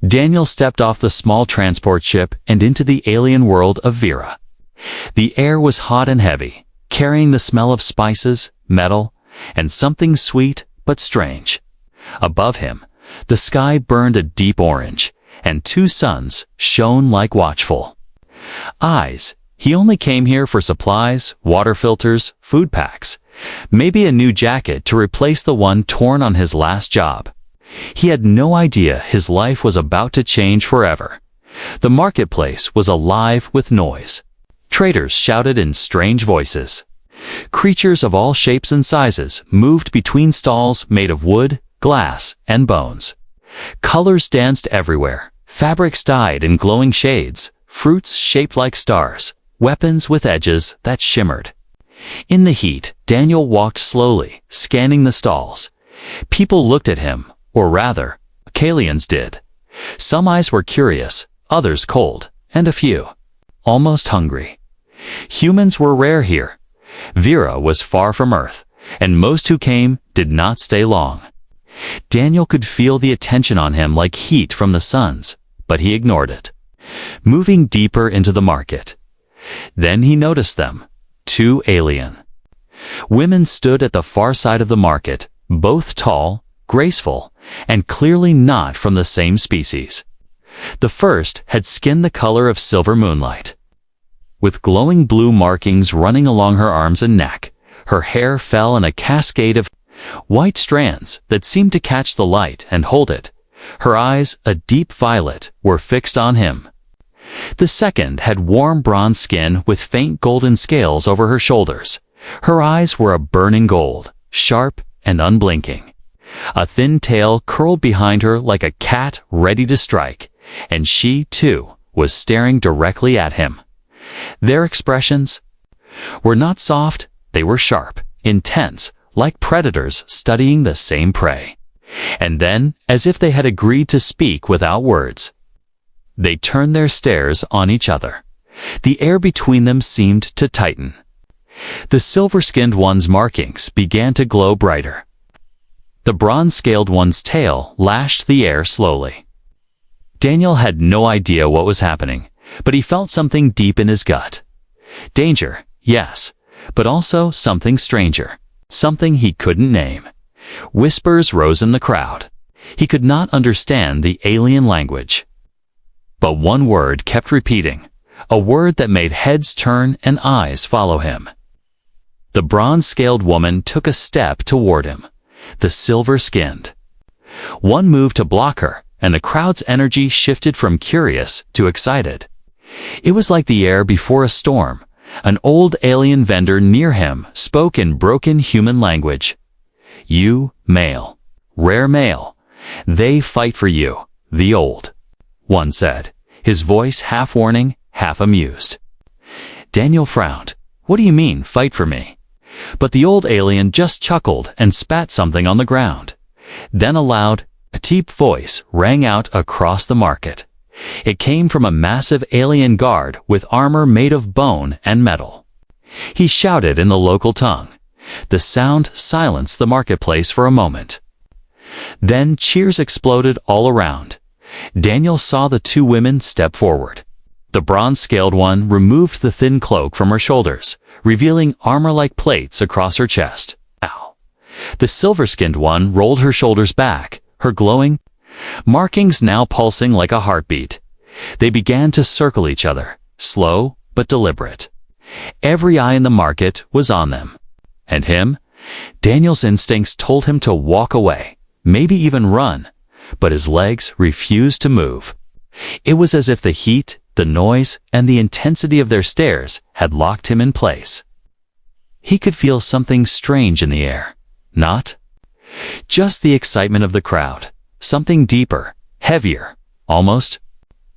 Daniel stepped off the small transport ship and into the alien world of Vera. The air was hot and heavy, carrying the smell of spices, metal, and something sweet but strange. Above him, the sky burned a deep orange, and two suns shone like watchful eyes. He only came here for supplies, water filters, food packs, maybe a new jacket to replace the one torn on his last job. He had no idea his life was about to change forever. The marketplace was alive with noise. Traders shouted in strange voices. Creatures of all shapes and sizes moved between stalls made of wood, glass, and bones. Colors danced everywhere, fabrics dyed in glowing shades, fruits shaped like stars, weapons with edges that shimmered. In the heat, Daniel walked slowly, scanning the stalls. People looked at him, or rather, Kalians did. Some eyes were curious, others cold, and a few almost hungry. Humans were rare here. Vera was far from Earth, and most who came did not stay long. Daniel could feel the attention on him like heat from the suns, but he ignored it, moving deeper into the market. Then he noticed them, two alien women stood at the far side of the market, both tall, graceful, and clearly not from the same species. The first had skin the color of silver moonlight, with glowing blue markings running along her arms and neck. Her hair fell in a cascade of white strands that seemed to catch the light and hold it. Her eyes, a deep violet, were fixed on him. The second had warm bronze skin with faint golden scales over her shoulders. Her eyes were a burning gold, sharp and unblinking. A thin tail curled behind her like a cat ready to strike, and she, too, was staring directly at him. Their expressions were not soft, they were sharp, intense, like predators studying the same prey. And then, as if they had agreed to speak without words, they turned their stares on each other. The air between them seemed to tighten. The silver-skinned one's markings began to glow brighter. The bronze-scaled one's tail lashed the air slowly. Daniel had no idea what was happening, but he felt something deep in his gut. Danger, yes, but also something stranger, something he couldn't name. Whispers rose in the crowd. He could not understand the alien language. But one word kept repeating, a word that made heads turn and eyes follow him. The bronze-scaled woman took a step toward him, the silver-skinned one moved to block her, and the crowd's energy shifted from curious to excited. It was like the air before a storm. An old alien vendor near him spoke in broken human language. "You, male, rare male, they fight for you, the old," one said, his voice half warning, half amused. Daniel frowned. "What do you mean, fight for me?" But the old alien just chuckled and spat something on the ground. Then aloud, a deep voice rang out across the market. It came from a massive alien guard with armor made of bone and metal. He shouted in the local tongue. The sound silenced the marketplace for a moment. Then cheers exploded all around. Daniel saw the two women step forward. The bronze-scaled one removed the thin cloak from her shoulders, revealing armor-like plates across her chest. Ow! The silver-skinned one rolled her shoulders back, her glowing markings now pulsing like a heartbeat. They began to circle each other, slow but deliberate. Every eye in the market was on them. And him? Daniel's instincts told him to walk away, maybe even run, but his legs refused to move. It was as if the heat, the noise, and the intensity of their stares had locked him in place. He could feel something strange in the air. Not just the excitement of the crowd. Something deeper, heavier, almost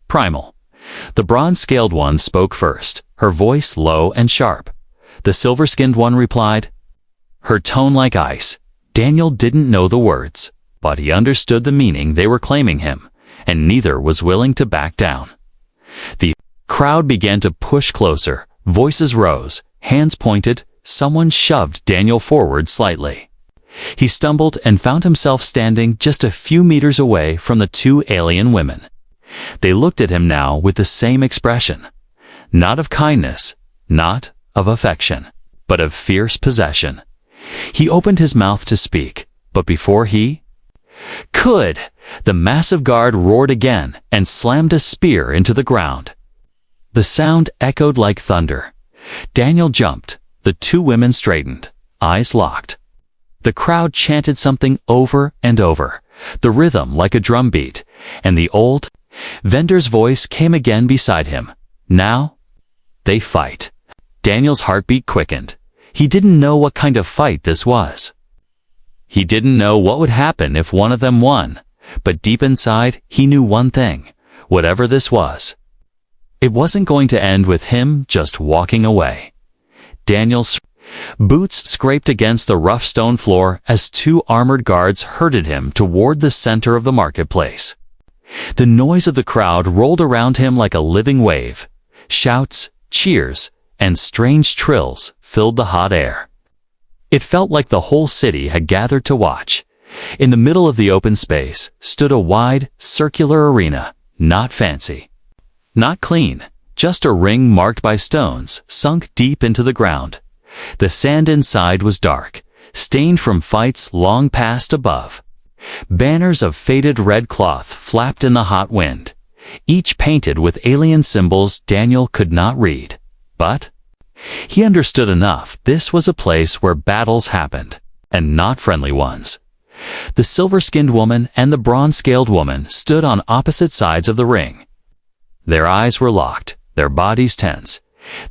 primal. The bronze-scaled one spoke first, her voice low and sharp. The silver-skinned one replied, her tone like ice. Daniel didn't know the words, but he understood the meaning they were claiming him, and neither was willing to back down. The crowd began to push closer, voices rose, hands pointed, someone shoved Daniel forward slightly. He stumbled and found himself standing just a few meters away from the two alien women. They looked at him now with the same expression. Not of kindness, not of affection, but of fierce possession. He opened his mouth to speak, but before he could, the massive guard roared again and slammed a spear into the ground. The sound echoed like thunder. Daniel jumped. The two women straightened, eyes locked. The crowd chanted something over and over, the rhythm like a drum beat, and the old vendor's voice came again beside him. Now, they fight. Daniel's heartbeat quickened. He didn't know what kind of fight this was. He didn't know what would happen if one of them won, but deep inside he knew one thing, whatever this was. It wasn't going to end with him just walking away. Daniel's boots scraped against the rough stone floor as two armored guards herded him toward the center of the marketplace. The noise of the crowd rolled around him like a living wave. Shouts, cheers, and strange trills filled the hot air. It felt like the whole city had gathered to watch. In the middle of the open space stood a wide, circular arena, not fancy, not clean, just a ring marked by stones sunk deep into the ground. The sand inside was dark, stained from fights long past above. Banners of faded red cloth flapped in the hot wind, each painted with alien symbols Daniel could not read. But he understood enough. This was a place where battles happened, and not friendly ones. The silver-skinned woman and the bronze-scaled woman stood on opposite sides of the ring. Their eyes were locked, their bodies tense.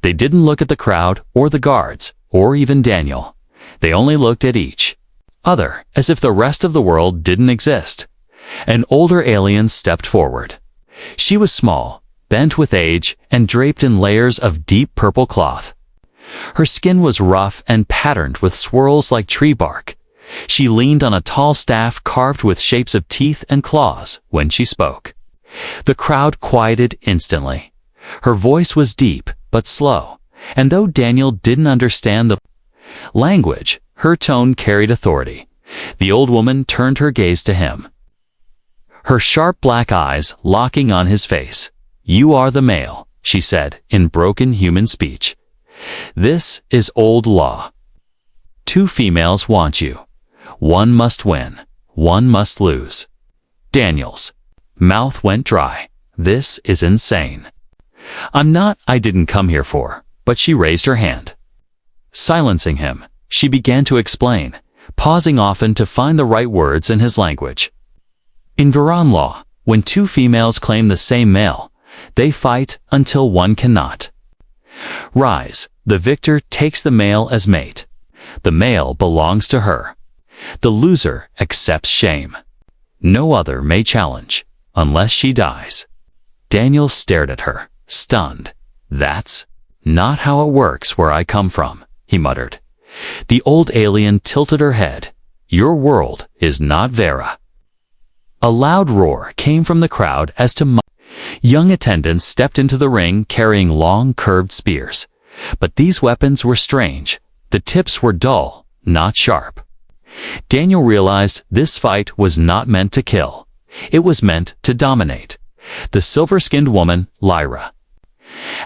They didn't look at the crowd or the guards, or even Daniel. They only looked at each other, as if the rest of the world didn't exist. An older alien stepped forward. She was small, bent with age, and draped in layers of deep purple cloth. Her skin was rough and patterned with swirls like tree bark. She leaned on a tall staff carved with shapes of teeth and claws when she spoke. The crowd quieted instantly. Her voice was deep but slow, and though Daniel didn't understand the language, her tone carried authority. The old woman turned her gaze to him, her sharp black eyes locking on his face. "You are the male," she said in broken human speech. "This is old law. Two females want you. One must win, one must lose." Daniel's mouth went dry. This is insane. I didn't come here for, but she raised her hand. Silencing him, she began to explain, pausing often to find the right words in his language. In Viran law, when two females claim the same male, they fight until one cannot. Rise, the victor takes the male as mate. The male belongs to her. The loser accepts shame. No other may challenge, unless she dies. Daniel stared at her, stunned. "That's not how it works where I come from," he muttered. The old alien tilted her head. "Your world is not Vera." A loud roar came from the crowd as young attendants stepped into the ring carrying long, curved spears. But these weapons were strange. The tips were dull, not sharp. Daniel realized this fight was not meant to kill. It was meant to dominate. The silver-skinned woman, Lyra,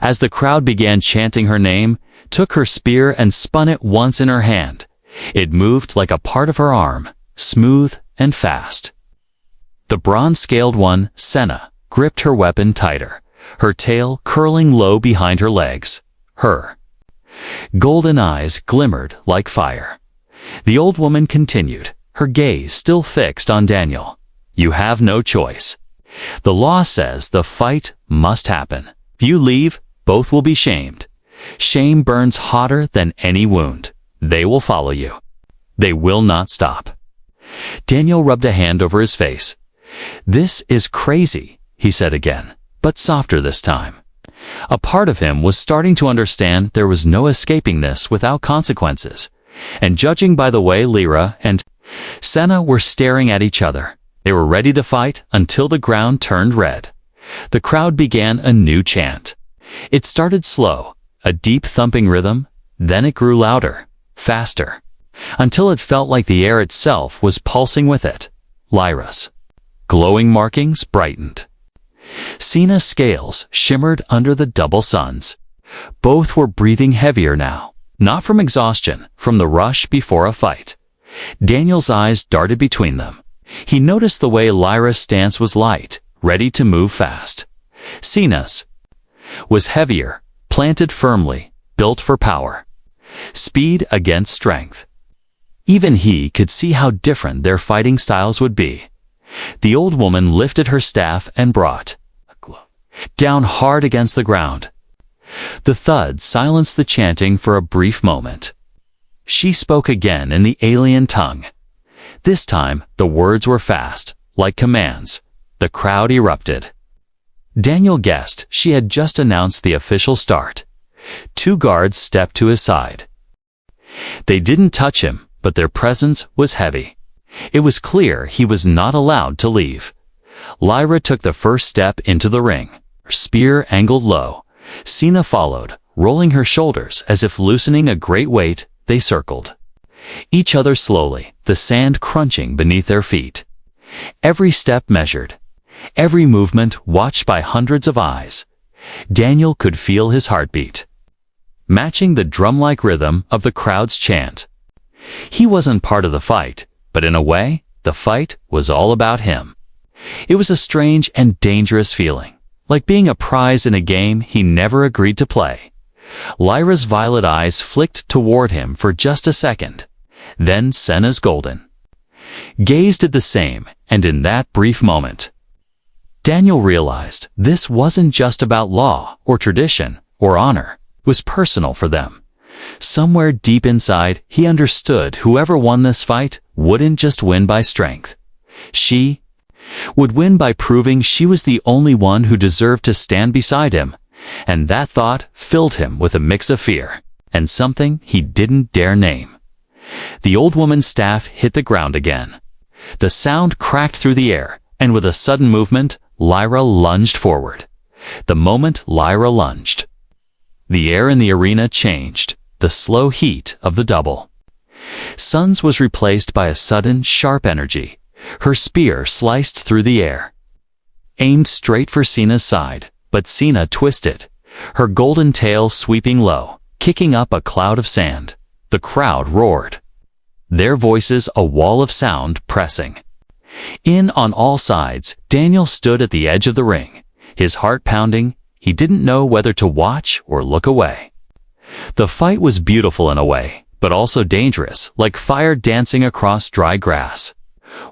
as the crowd began chanting her name, took her spear and spun it once in her hand. It moved like a part of her arm, smooth and fast. The bronze-scaled one, Senna, gripped her weapon tighter, her tail curling low behind her legs. Her golden eyes glimmered like fire. The old woman continued, her gaze still fixed on Daniel. "You have no choice. The law says the fight must happen. If you leave, both will be shamed. Shame burns hotter than any wound. They will follow you. They will not stop." Daniel rubbed a hand over his face. "This is crazy," he said again, but softer this time. A part of him was starting to understand there was no escaping this without consequences. And judging by the way Lyra and Senna were staring at each other, they were ready to fight until the ground turned red. The crowd began a new chant. It started slow, a deep thumping rhythm, then it grew louder, faster, until it felt like the air itself was pulsing with it. Lyra's glowing markings brightened. Cena's scales shimmered under the double suns. Both were breathing heavier now, not from exhaustion, from the rush before a fight. Daniel's eyes darted between them. He noticed the way Lyra's stance was light, ready to move fast. Cena's was heavier, planted firmly, built for power. Speed against strength. Even he could see how different their fighting styles would be. The old woman lifted her staff and brought down hard against the ground. The thud silenced the chanting for a brief moment. She spoke again in the alien tongue. This time, the words were fast, like commands. The crowd erupted. Daniel guessed she had just announced the official start. 2 guards stepped to his side. They didn't touch him, but their presence was heavy. It was clear he was not allowed to leave. Lyra took the first step into the ring, her spear angled low. Cena followed, rolling her shoulders as if loosening a great weight. They circled each other slowly, the sand crunching beneath their feet. Every step measured, every movement watched by hundreds of eyes. Daniel could feel his heartbeat, matching the drum-like rhythm of the crowd's chant. He wasn't part of the fight, but in a way, the fight was all about him. It was a strange and dangerous feeling, like being a prize in a game he never agreed to play. Lyra's violet eyes flicked toward him for just a second. Then Cena's golden gaze did the same, and in that brief moment, Daniel realized this wasn't just about law or tradition or honor. It was personal for them. Somewhere deep inside, he understood whoever won this fight wouldn't just win by strength. She would win by proving she was the only one who deserved to stand beside him. And that thought filled him with a mix of fear and something he didn't dare name. The old woman's staff hit the ground again. The sound cracked through the air, and with a sudden movement, Lyra lunged forward. The moment Lyra lunged, the air in the arena changed, the slow heat of the double suns was replaced by a sudden, sharp energy. Her spear sliced through the air, aimed straight for Cena's side. But Cena twisted, her golden tail sweeping low, kicking up a cloud of sand. The crowd roared, their voices a wall of sound pressing in on all sides. Daniel stood at the edge of the ring, his heart pounding. He didn't know whether to watch or look away. The fight was beautiful in a way, but also dangerous, like fire dancing across dry grass.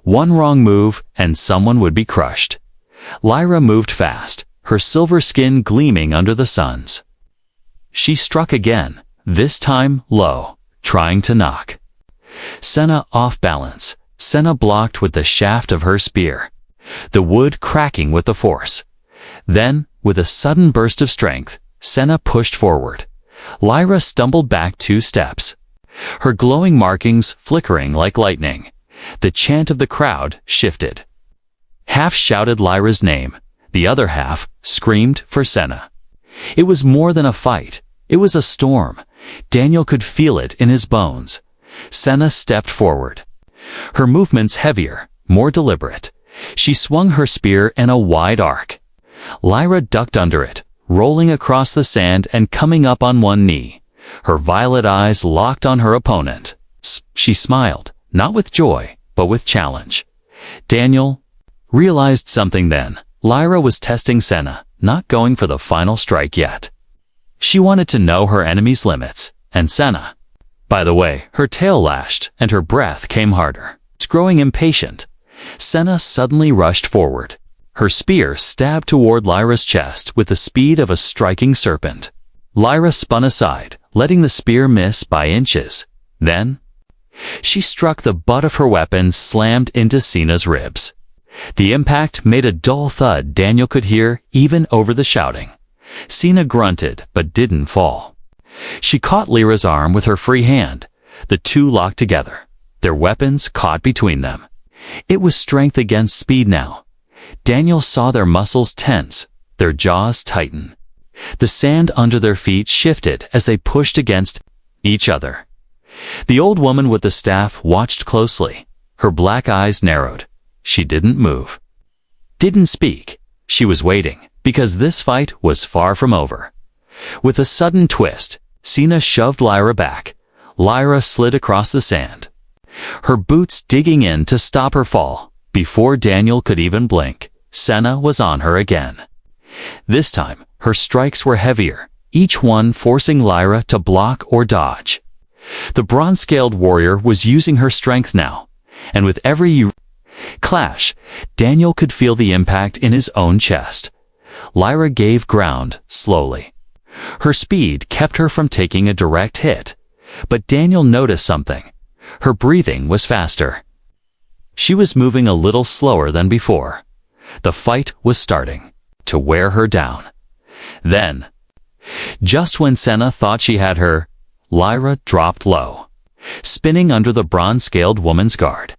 One wrong move, and someone would be crushed. Lyra moved fast, her silver skin gleaming under the suns. She struck again, this time low, trying to knock Cena off balance. Cena blocked with the shaft of her spear, the wood cracking with the force. Then, with a sudden burst of strength, Cena pushed forward. Lyra stumbled back 2 steps, her glowing markings flickering like lightning. The chant of the crowd shifted. Half shouted Lyra's name, the other half screamed for Cena. It was more than a fight. It was a storm. Daniel could feel it in his bones. Cena stepped forward, her movements heavier, more deliberate. She swung her spear in a wide arc. Lyra ducked under it, rolling across the sand and coming up on one knee. Her violet eyes locked on her opponent. She smiled, not with joy, but with challenge. Daniel realized something then. Lyra was testing Cena, not going for the final strike yet. She wanted to know her enemy's limits, and Cena. By the way, her tail lashed, and her breath came harder. Growing impatient, Cena suddenly rushed forward. Her spear stabbed toward Lyra's chest with the speed of a striking serpent. Lyra spun aside, letting the spear miss by inches. Then, she struck the butt of her weapon slammed into Cena's ribs. The impact made a dull thud Daniel could hear even over the shouting. Cena grunted but didn't fall. She caught Lyra's arm with her free hand. The two locked together, their weapons caught between them. It was strength against speed now. Daniel saw their muscles tense, their jaws tighten. The sand under their feet shifted as they pushed against each other. The old woman with the staff watched closely. Her black eyes narrowed. She didn't move, didn't speak, she was waiting, because this fight was far from over. With a sudden twist, Sina shoved Lyra back. Lyra slid across the sand, her boots digging in to stop her fall. Before Daniel could even blink, Senna was on her again. This time, her strikes were heavier, each one forcing Lyra to block or dodge. The bronze-scaled warrior was using her strength now, and with every clash, Daniel could feel the impact in his own chest. Lyra gave ground slowly. Her speed kept her from taking a direct hit, but Daniel noticed something. Her breathing was faster. She was moving a little slower than before. The fight was starting to wear her down. Then, just when Senna thought she had her, Lyra dropped low, spinning under the bronze-scaled woman's guard.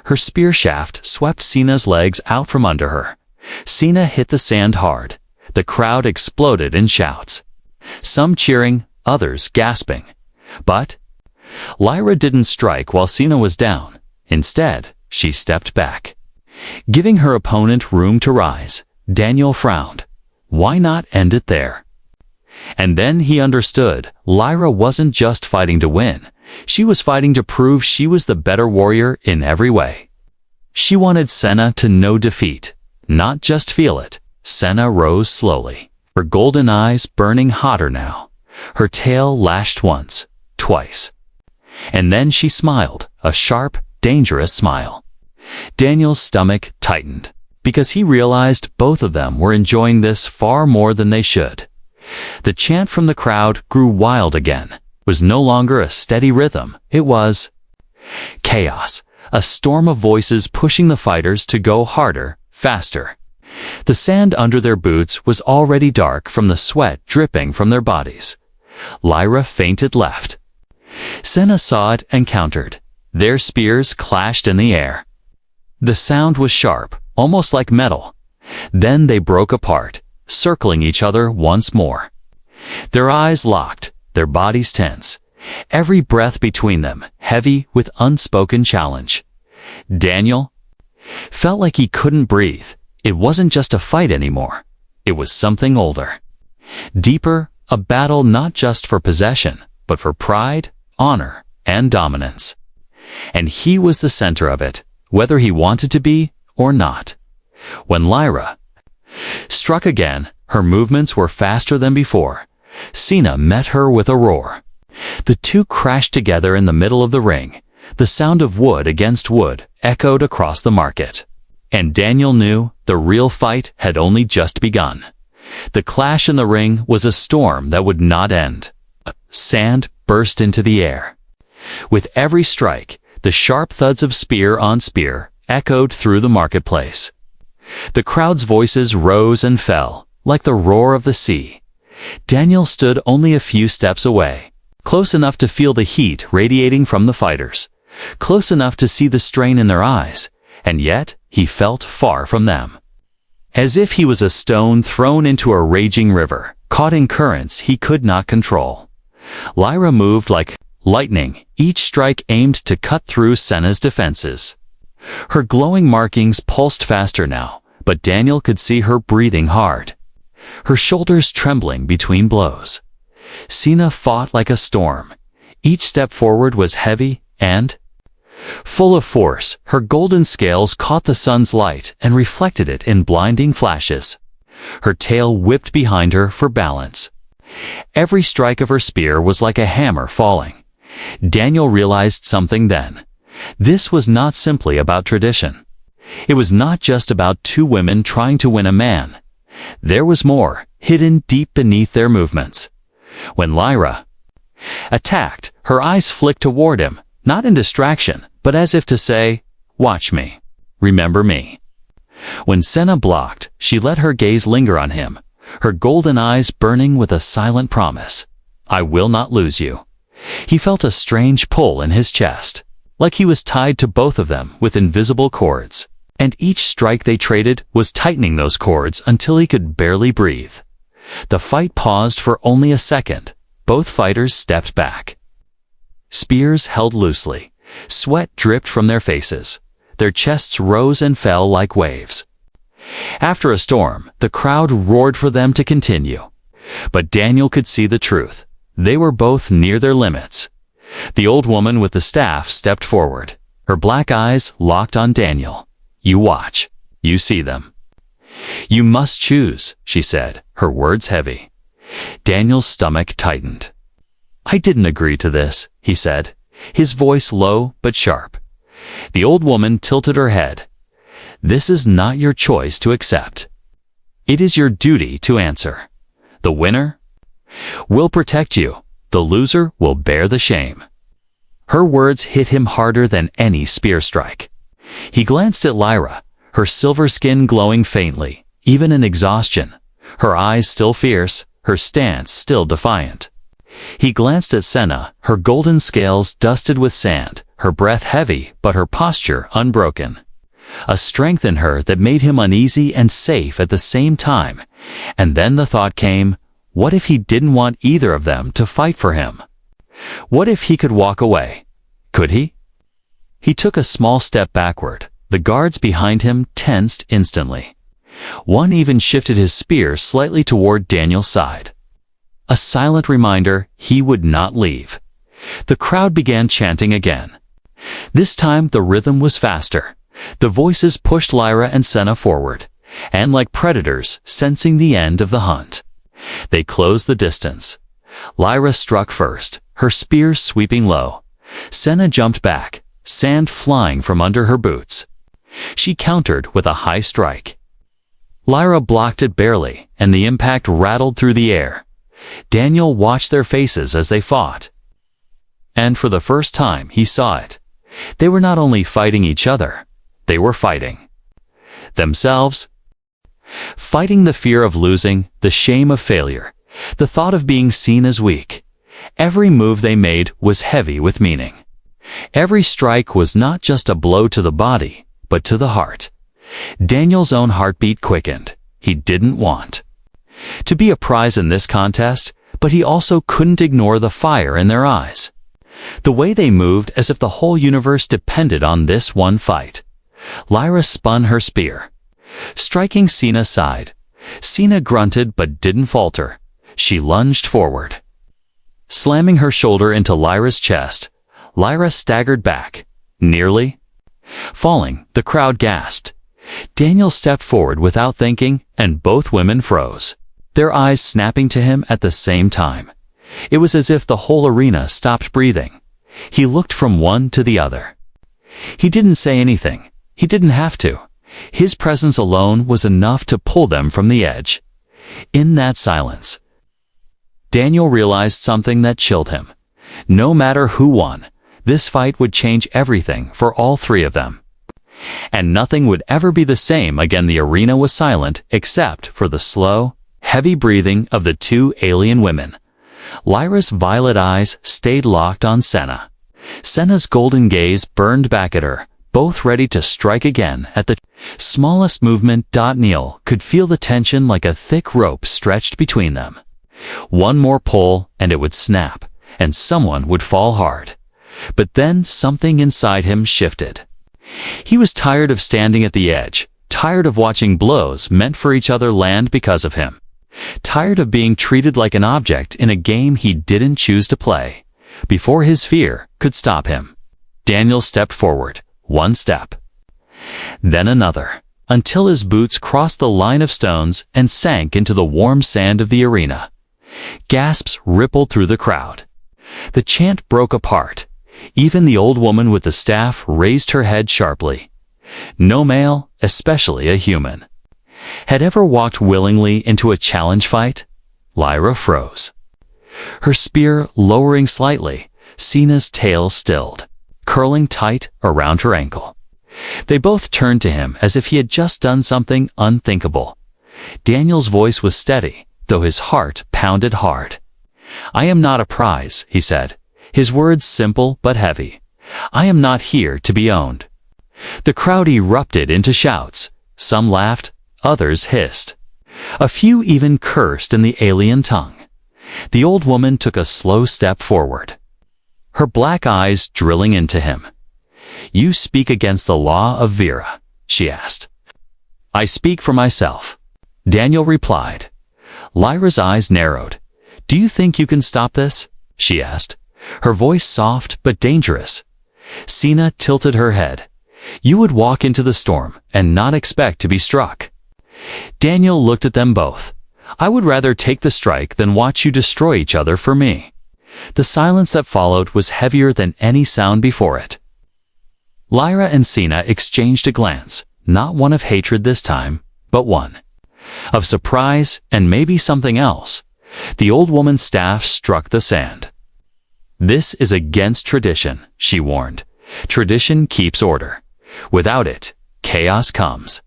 Her spear shaft swept Sina's legs out from under her. Sina hit the sand hard. The crowd exploded in shouts, some cheering, others gasping. But Lyra didn't strike while Sina was down. Instead, she stepped back, giving her opponent room to rise. Daniel frowned. Why not end it there? And then he understood. Lyra wasn't just fighting to win. She was fighting to prove she was the better warrior in every way. She wanted Senna to know defeat, not just feel it. Senna rose slowly, her golden eyes burning hotter now. Her tail lashed once, twice. And then she smiled, a sharp, dangerous smile. Daniel's stomach tightened, because he realized both of them were enjoying this far more than they should. The chant from the crowd grew wild again. It was no longer a steady rhythm. It was chaos, a storm of voices pushing the fighters to go harder, faster. The sand under their boots was already dark from the sweat dripping from their bodies. Lyra feinted left. Senna saw it and countered. Their spears clashed in the air. The sound was sharp, almost like metal. Then they broke apart, circling each other once more. Their eyes locked, their bodies tense, every breath between them heavy with unspoken challenge. Daniel felt like he couldn't breathe. It wasn't just a fight anymore. It was something older, deeper, a battle not just for possession, but for pride, honor, and dominance. And he was the center of it, whether he wanted to be or not. When Lyra struck again, her movements were faster than before. Sina met her with a roar. The two crashed together in the middle of the ring. The sound of wood against wood echoed across the market. And Daniel knew the real fight had only just begun. The clash in the ring was a storm that would not end. Sand burst into the air. With every strike, the sharp thuds of spear on spear echoed through the marketplace. The crowd's voices rose and fell, like the roar of the sea. Daniel stood only a few steps away, close enough to feel the heat radiating from the fighters, close enough to see the strain in their eyes, and yet he felt far from them. As if he was a stone thrown into a raging river, caught in currents he could not control. Lyra moved like lightning, each strike aimed to cut through Senna's defenses. Her glowing markings pulsed faster now, but Daniel could see her breathing hard, her shoulders trembling between blows. Sina fought like a storm. Each step forward was heavy and full of force. Her golden scales caught the sun's light and reflected it in blinding flashes. Her tail whipped behind her for balance. Every strike of her spear was like a hammer falling. Daniel realized something then. This was not simply about tradition. It was not just about two women trying to win a man. There was more, hidden deep beneath their movements. When Lyra attacked, her eyes flicked toward him, not in distraction, but as if to say, "Watch me. Remember me." When Senna blocked, she let her gaze linger on him, her golden eyes burning with a silent promise. "I will not lose you." He felt a strange pull in his chest, like he was tied to both of them with invisible cords, and each strike they traded was tightening those cords until he could barely breathe. The fight paused for only a second. Both fighters stepped back. Spears held loosely. Sweat dripped from their faces. Their chests rose and fell like waves. After a storm, the crowd roared for them to continue. But Daniel could see the truth. They were both near their limits. The old woman with the staff stepped forward. Her black eyes locked on Daniel. "You watch. You see them." "You must choose," she said, her words heavy. Daniel's stomach tightened. "I didn't agree to this," he said, his voice low but sharp. The old woman tilted her head. "This is not your choice to accept. It is your duty to answer. The winner will protect you. The loser will bear the shame." Her words hit him harder than any spear strike. He glanced at Lyra, her silver skin glowing faintly, even in exhaustion, her eyes still fierce, her stance still defiant. He glanced at Senna, her golden scales dusted with sand, her breath heavy but her posture unbroken. A strength in her that made him uneasy and safe at the same time. And then the thought came, what if he didn't want either of them to fight for him? What if he could walk away? Could he? He took a small step backward. The guards behind him tensed instantly. One even shifted his spear slightly toward Daniel's side. A silent reminder he would not leave. The crowd began chanting again. This time the rhythm was faster. The voices pushed Lyra and Senna forward, and like predators sensing the end of the hunt. They closed the distance. Lyra struck first, her spear sweeping low. Senna jumped back, sand flying from under her boots. She countered with a high strike. Lyra blocked it barely, and the impact rattled through the air. Daniel watched their faces as they fought. And for the first time he saw it. They were not only fighting each other, they were fighting themselves. Fighting the fear of losing, the shame of failure, the thought of being seen as weak. Every move they made was heavy with meaning. Every strike was not just a blow to the body, but to the heart. Daniel's own heartbeat quickened. He didn't want to be a prize in this contest, but he also couldn't ignore the fire in their eyes. The way they moved as if the whole universe depended on this one fight. Lyra spun her spear, striking Senna's side. Senna grunted but didn't falter. She lunged forward, slamming her shoulder into Lyra's chest. Lyra staggered back, nearly falling. The crowd gasped. Daniel stepped forward without thinking, and both women froze, their eyes snapping to him at the same time. It was as if the whole arena stopped breathing. He looked from one to the other. He didn't say anything. He didn't have to. His presence alone was enough to pull them from the edge. In that silence, Daniel realized something that chilled him. No matter who won, this fight would change everything for all three of them. And nothing would ever be the same again. The arena was silent except for the slow, heavy breathing of the two alien women. Lyra's violet eyes stayed locked on Senna. Senna's golden gaze burned back at her, both ready to strike again at the smallest movement. Neil could feel the tension like a thick rope stretched between them. One more pull and it would snap, and someone would fall hard. But then something inside him shifted. He was tired of standing at the edge, tired of watching blows meant for each other land because of him. Tired of being treated like an object in a game he didn't choose to play. Before his fear could stop him, Daniel stepped forward, one step, then another, until his boots crossed the line of stones and sank into the warm sand of the arena. Gasps rippled through the crowd. The chant broke apart. Even the old woman with the staff raised her head sharply. No male, especially a human, had ever walked willingly into a challenge fight. Lyra froze, her spear lowering slightly. Senna's tail stilled, curling tight around her ankle. They both turned to him as if he had just done something unthinkable. Daniel's voice was steady, though his heart pounded hard. "I am not a prize," he said, his words simple but heavy. "I am not here to be owned." The crowd erupted into shouts. Some laughed, others hissed. A few even cursed in the alien tongue. The old woman took a slow step forward, her black eyes drilling into him. "You speak against the law of Vera," she asked. I speak for myself. Daniel replied. Lyra's eyes narrowed. Do you think you can stop this? She asked, her voice soft but dangerous. Sina tilted her head. You would walk into the storm and not expect to be struck. Daniel looked at them both. I would rather take the strike than watch you destroy each other for me. The silence that followed was heavier than any sound before it. Lyra and Sina exchanged a glance, not one of hatred this time, but one of surprise and maybe something else. The old woman's staff struck the sand. This is against tradition, she warned. Tradition keeps order. Without it, chaos comes.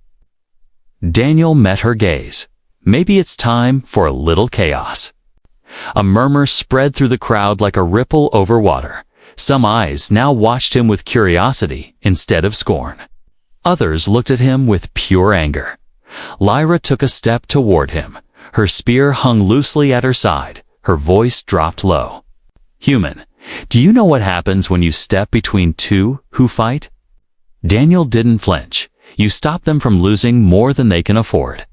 Daniel met her gaze. Maybe it's time for a little chaos. A murmur spread through the crowd like a ripple over water. Some eyes now watched him with curiosity instead of scorn. Others looked at him with pure anger. Lyra took a step toward him. Her spear hung loosely at her side. Her voice dropped low. Human, do you know what happens when you step between two who fight? Daniel didn't flinch. You stop them from losing more than they can afford.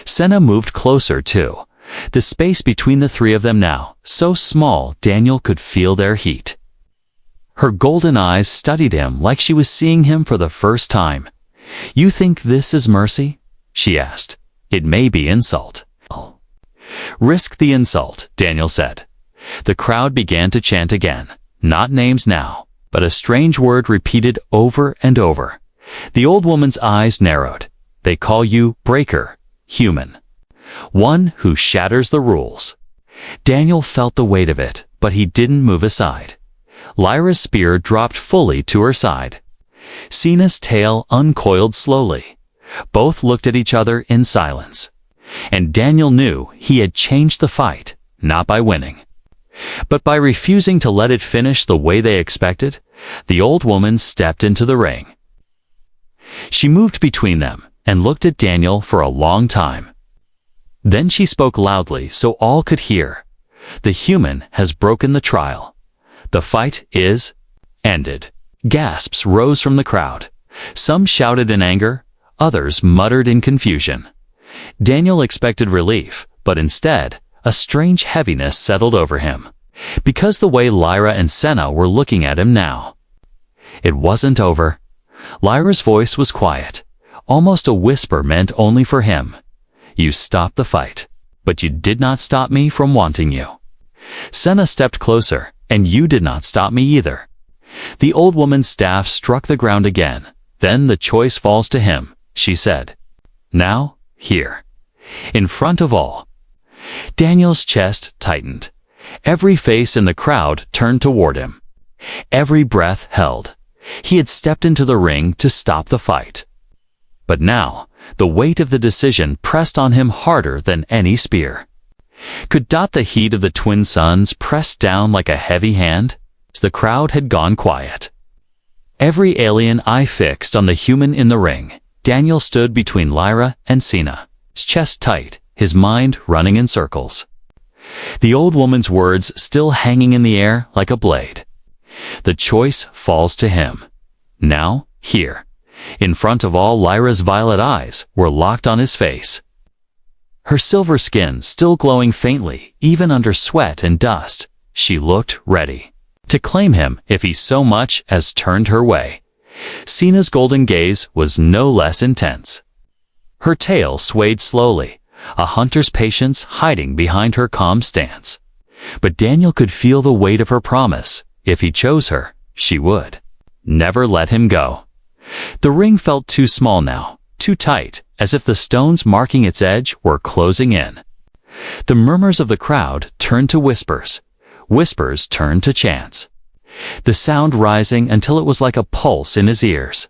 Senna moved closer too. The space between the three of them now, so small Daniel could feel their heat. Her golden eyes studied him like she was seeing him for the first time. You think this is mercy? She asked. It may be insult. Risk the insult, Daniel said. The crowd began to chant again. Not names now, but a strange word repeated over and over. The old woman's eyes narrowed. They call you breaker, human. One who shatters the rules. Daniel felt the weight of it, but he didn't move aside. Lyra's spear dropped fully to her side. Sina's tail uncoiled slowly. Both looked at each other in silence. And Daniel knew he had changed the fight, not by winning, but by refusing to let it finish the way they expected. The old woman stepped into the ring. She moved between them and looked at Daniel for a long time. Then she spoke loudly so all could hear. The human has broken the trial. The fight is ended. Gasps rose from the crowd. Some shouted in anger, others muttered in confusion. Daniel expected relief, but instead, a strange heaviness settled over him, because the way Lyra and Senna were looking at him now. It wasn't over. Lyra's voice was quiet, almost a whisper meant only for him. You stopped the fight, but you did not stop me from wanting you. Senna stepped closer, and you did not stop me either. The old woman's staff struck the ground again. Then the choice falls to him, she said. Now, here, in front of all. Daniel's chest tightened. Every face in the crowd turned toward him. Every breath held. He had stepped into the ring to stop the fight. But now, the weight of the decision pressed on him harder than any spear. Could the heat of the twin suns press down like a heavy hand? The crowd had gone quiet. Every alien eye fixed on the human in the ring. Daniel stood between Lyra and Sina, his chest tight, his mind running in circles. The old woman's words still hanging in the air like a blade. The choice falls to him. Now, here, in front of all. Lyra's violet eyes were locked on his face. Her silver skin still glowing faintly, even under sweat and dust. She looked ready to claim him if he so much as turned her way. Sina's golden gaze was no less intense. Her tail swayed slowly, a hunter's patience hiding behind her calm stance. But Daniel could feel the weight of her promise. If he chose her, she would never let him go. The ring felt too small now, too tight, as if the stones marking its edge were closing in. The murmurs of the crowd turned to whispers. Whispers turned to chants. The sound rising until it was like a pulse in his ears.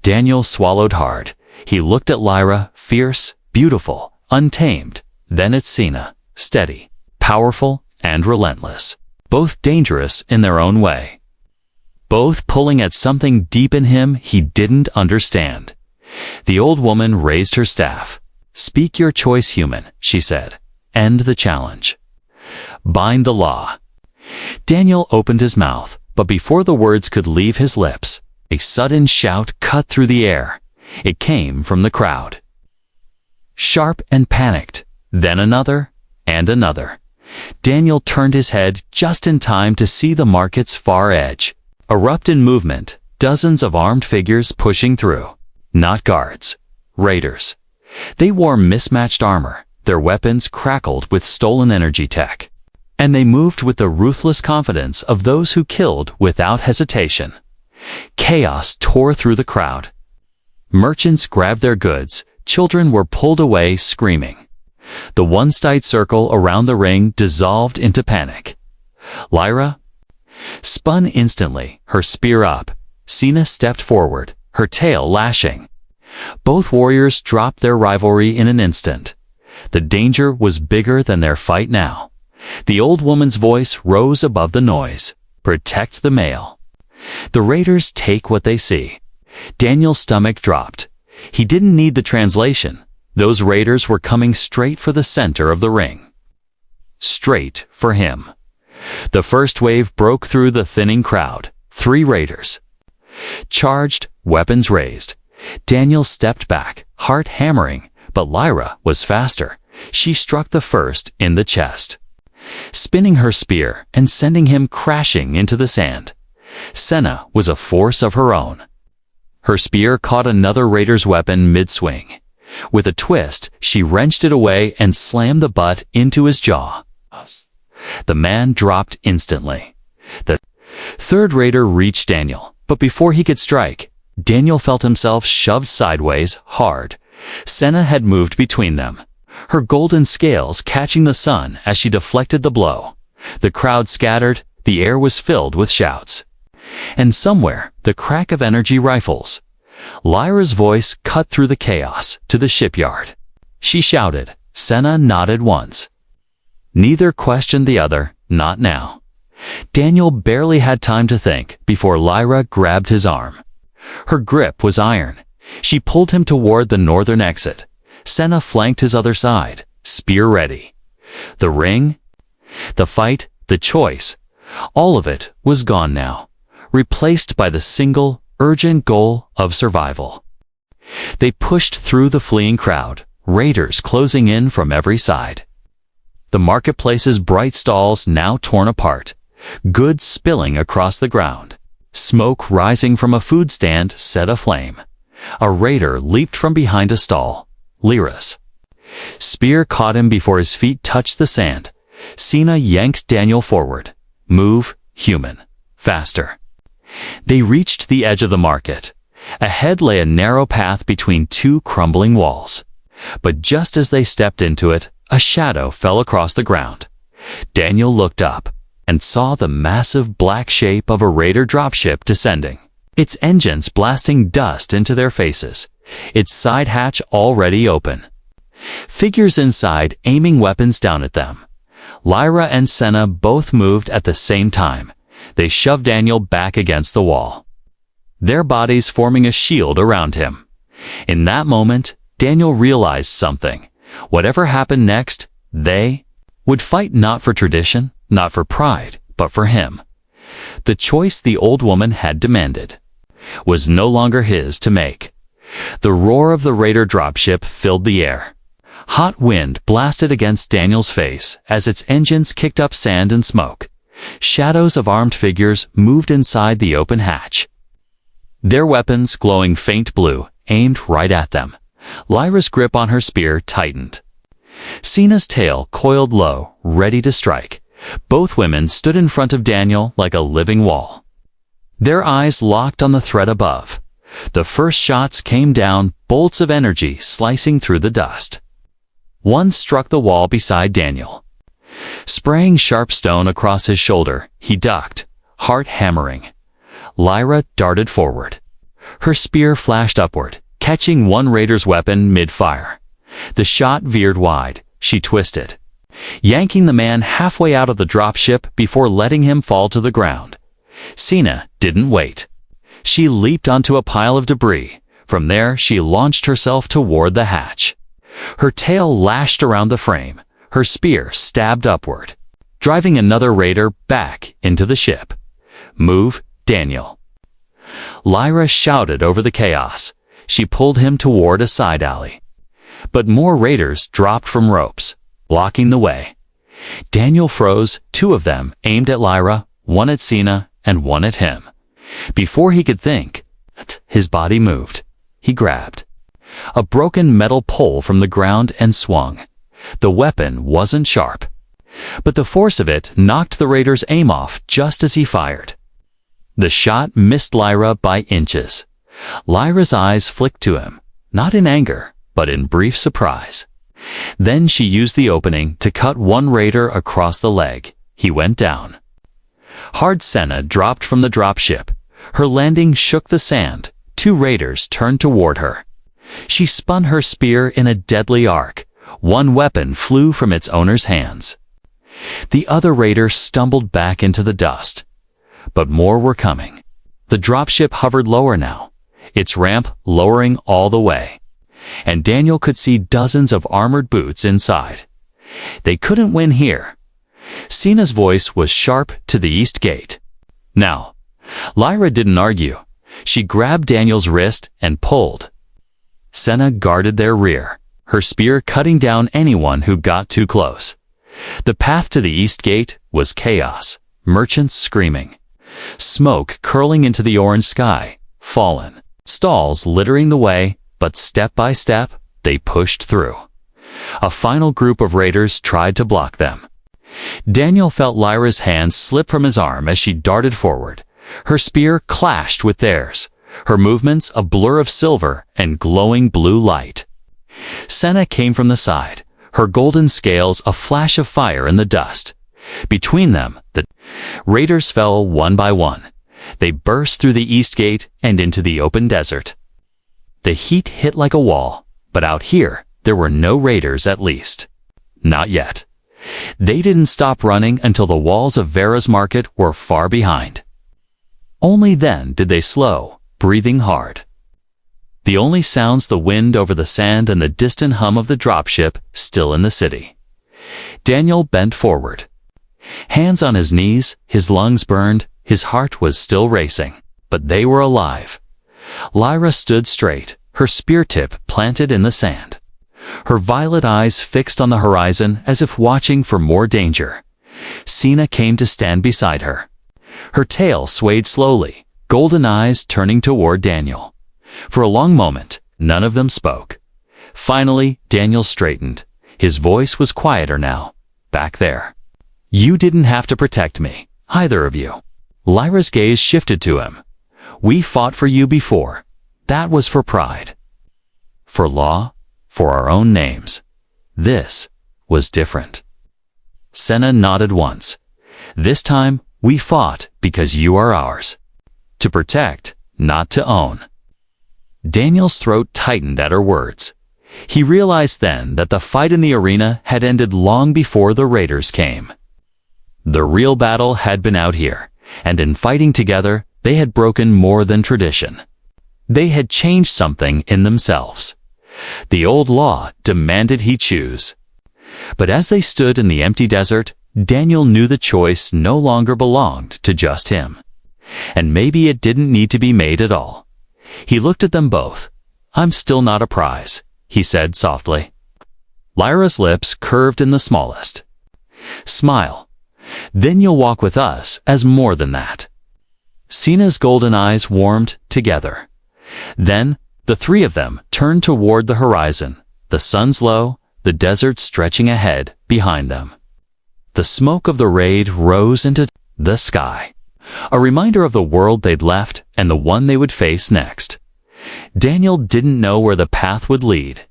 Daniel swallowed hard. He looked at Lyra, fierce, beautiful, untamed, then at Sina, steady, powerful, and relentless. Both dangerous in their own way. Both pulling at something deep in him he didn't understand. The old woman raised her staff. Speak your choice, human, she said. End the challenge. Bind the law. Daniel opened his mouth, but before the words could leave his lips, a sudden shout cut through the air. It came from the crowd. Sharp and panicked, then another and another. Daniel turned his head just in time to see the market's far edge erupt in movement, dozens of armed figures pushing through. Not guards, raiders. They wore mismatched armor, their weapons crackled with stolen energy tech. And they moved with the ruthless confidence of those who killed without hesitation. Chaos tore through the crowd. Merchants grabbed their goods, children were pulled away screaming. The one-sided circle around the ring dissolved into panic. Lyra spun instantly, her spear up. Cena stepped forward, her tail lashing. Both warriors dropped their rivalry in an instant. The danger was bigger than their fight now. The old woman's voice rose above the noise. Protect the male. The raiders take what they see. Daniel's stomach dropped. He didn't need the translation. Those raiders were coming straight for the center of the ring. Straight for him. The first wave broke through the thinning crowd. 3 raiders. Charged, weapons raised. Daniel stepped back, heart hammering, but Lyra was faster. She struck the first in the chest, spinning her spear and sending him crashing into the sand. Senna was a force of her own. Her spear caught another raider's weapon mid-swing. With a twist, she wrenched it away and slammed the butt into his jaw. The man dropped instantly. The third raider reached Daniel, but before he could strike, Daniel felt himself shoved sideways hard. Senna had moved between them, her golden scales catching the sun as she deflected the blow. The crowd scattered, the air was filled with shouts. And somewhere, the crack of energy rifles. Lyra's voice cut through the chaos to the shipyard. She shouted. Senna nodded once. Neither questioned the other, not now. Daniel barely had time to think before Lyra grabbed his arm. Her grip was iron. She pulled him toward the northern exit. Senna flanked his other side, spear ready. The ring, the fight, the choice, all of it was gone now, replaced by the single, urgent goal of survival. They pushed through the fleeing crowd, raiders closing in from every side. The marketplace's bright stalls now torn apart, goods spilling across the ground. Smoke rising from a food stand set aflame. A raider leaped from behind a stall. Lyra's spear caught him before his feet touched the sand. Cena yanked Daniel forward. Move, human. Faster. They reached the edge of the market. Ahead lay a narrow path between 2 crumbling walls. But just as they stepped into it, a shadow fell across the ground. Daniel looked up and saw the massive black shape of a raider dropship descending, its engines blasting dust into their faces, its side hatch already open. Figures inside aiming weapons down at them. Lyra and Senna both moved at the same time. They shoved Daniel back against the wall, their bodies forming a shield around him. In that moment, Daniel realized something. Whatever happened next, they would fight not for tradition, not for pride, but for him. The choice the old woman had demanded was no longer his to make. The roar of the raider dropship filled the air. Hot wind blasted against Daniel's face as its engines kicked up sand and smoke. Shadows of armed figures moved inside the open hatch, their weapons glowing faint blue, aimed right at them. Lyra's grip on her spear tightened. Cena's tail coiled low, ready to strike. Both women stood in front of Daniel like a living wall, their eyes locked on the threat above. The first shots came down, bolts of energy slicing through the dust. One struck the wall beside Daniel, spraying sharp stone across his shoulder. He ducked, heart hammering. Lyra darted forward. Her spear flashed upward, catching one raider's weapon mid-fire. The shot veered wide. She twisted, yanking the man halfway out of the dropship before letting him fall to the ground. Cena didn't wait. She leaped onto a pile of debris. From there, she launched herself toward the hatch. Her tail lashed around the frame. Her spear stabbed upward, driving another raider back into the ship. Move, Daniel. Lyra shouted over the chaos. She pulled him toward a side alley. But more raiders dropped from ropes, blocking the way. Daniel froze, 2 of them aimed at Lyra, 1 at Sina, and 1 at him. Before he could think, his body moved. He grabbed a broken metal pole from the ground and swung. The weapon wasn't sharp, but the force of it knocked the raider's aim off just as he fired. The shot missed Lyra by inches. Lyra's eyes flicked to him, not in anger, but in brief surprise. Then she used the opening to cut 1 raider across the leg. He went down. Hard Senna dropped from the dropship. Her landing shook the sand. 2 raiders turned toward her. She spun her spear in a deadly arc. 1 weapon flew from its owner's hands. The other raider stumbled back into the dust. But more were coming. The dropship hovered lower now, its ramp lowering all the way. And Daniel could see dozens of armored boots inside. They couldn't win here. Sina's voice was sharp to the east gate. Now, Lyra didn't argue. She grabbed Daniel's wrist and pulled. Senna guarded their rear, her spear cutting down anyone who got too close. The path to the east gate was chaos, merchants screaming, smoke curling into the orange sky, fallen, stalls littering the way, but step by step, they pushed through. A final group of raiders tried to block them. Daniel felt Lyra's hand slip from his arm as she darted forward. Her spear clashed with theirs, her movements a blur of silver and glowing blue light. Senna came from the side, her golden scales a flash of fire in the dust. Between them, the raiders fell 1 by 1. They burst through the east gate and into the open desert. The heat hit like a wall, but out here, there were no raiders at least. Not yet. They didn't stop running until the walls of Vera's market were far behind. Only then did they slow, breathing hard. The only sounds the wind over the sand and the distant hum of the dropship still in the city. Daniel bent forward. Hands on his knees, his lungs burned, his heart was still racing, but they were alive. Lyra stood straight, her spear tip planted in the sand. Her violet eyes fixed on the horizon as if watching for more danger. Sina came to stand beside her. Her tail swayed slowly, golden eyes turning toward Daniel. For a long moment, none of them spoke. Finally, Daniel straightened. His voice was quieter now. Back there. You didn't have to protect me, either of you. Lyra's gaze shifted to him. We fought for you before. That was for pride. For law, for our own names. This was different. Senna nodded once. This time, we fought because you are ours. To protect, not to own. Daniel's throat tightened at her words. He realized then that the fight in the arena had ended long before the raiders came. The real battle had been out here, and in fighting together, they had broken more than tradition. They had changed something in themselves. The old law demanded he choose. But as they stood in the empty desert, Daniel knew the choice no longer belonged to just him. And maybe it didn't need to be made at all. He looked at them both. I'm still not a prize, he said softly. Lyra's lips curved in the smallest. Smile. Then you'll walk with us as more than that. Sina's golden eyes warmed together. Then, the 3 of them turned toward the horizon, the sun's low, the desert stretching ahead behind them. The smoke of the raid rose into the sky, a reminder of the world they'd left and the one they would face next. Daniel didn't know where the path would lead,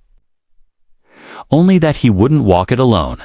only that he wouldn't walk it alone.